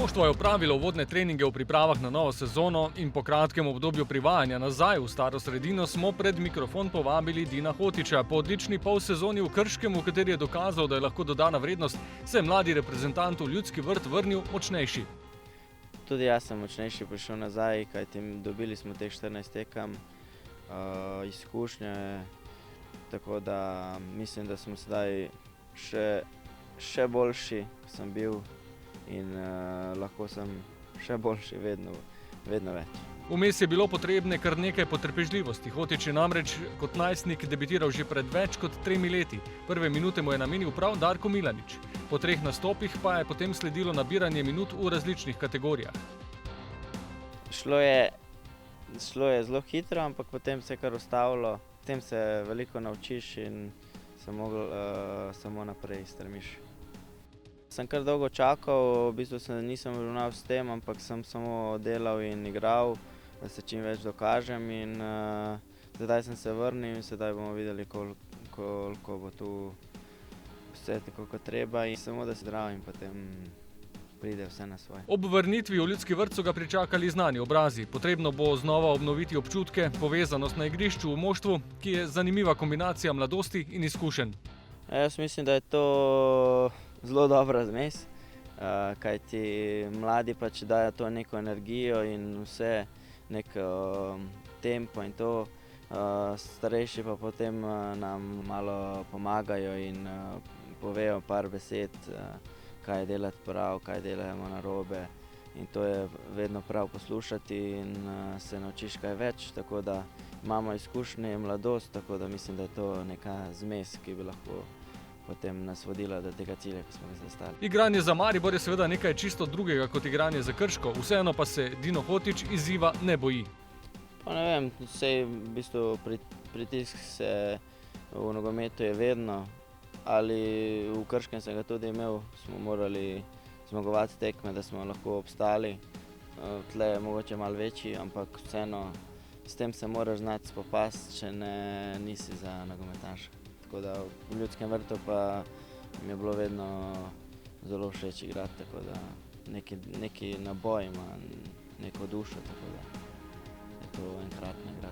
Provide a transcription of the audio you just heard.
Moštvo je opravilo uvodne treninge v pripravah na novo sezono in po kratkem obdobju privajanja nazaj v staro sredino smo pred mikrofon povabili Dina Hotića. Po odlični polsezoni v Krškem, v kateri je dokazal, da je lahko dodana vrednost, se je mladi reprezentant v Ljudski vrt vrnil močnejši. Tudi jaz sem močnejši prišel nazaj, kajti dobili smo teh 14 tekem, izkušnje, tako da mislim, da smo sedaj še boljši, kot sem bil. In lahko sem še boljši, vedno več. Vmes je bilo potrebne kar nekaj potrpežljivosti. Hotić je namreč kot najstnik debitiral že pred več kot 3 leti. Prve minute mu je namenil prav Darko Milanič. Po 3 nastopih pa je potem sledilo nabiranje minut v različnih kategorijah. Šlo je zelo hitro, ampak potem se je kar ustavilo. Potem se veliko naučiš in se mogel samo naprej stremiš. Sem kar dolgo čakal, v bistvu se nisem ravnal s tem, ampak sem samo delal in igral, da se čim več dokažem in zdaj sem se vrnil in sedaj bomo videli, koliko bo tu vse tako kot treba in samo da si zdrav in potem pride vse na svoje. Ob vrnitvi v Ljudski vrt so ga pričakali znani obrazi. Potrebno bo znova obnoviti občutke, povezanost na igrišču v moštvu, ki je zanimiva kombinacija mladosti in izkušenj. Jaz mislim, da je to zelo dobra zmes, kajti mladi pač dajo to neko energijo in vse, neko tempo in to. Starejši pa potem nam malo pomagajo in povejo par besed, kaj delati prav, kaj delamo narobe. In to je vedno prav poslušati in se naučiš kaj več, tako da imamo izkušnje in mladost, tako da mislim, da je to neka zmes, ki bi lahko potem nas vodila do tega cilja, ki smo ga zastavili. Igranje za Maribor je seveda nekaj čisto drugega kot igranje za Krško, vseeno pa se Dino Hotić izziva ne boji. Pa ne vem, sej v bistvu pritisk se v nogometu je vedno, ali v Krškem sem ga tudi imel, smo morali zmagovati tekme, da smo lahko obstali. Tle je mogoče malo večji, ampak vseeno s tem se moraš znati spopasti, če nisi za nogometaša. Tako da v Ljudskem vrtu pa mi je bilo vedno zelo všeč igrati, tako da neki naboj ima neko dušo, tako da je to enkratna igra.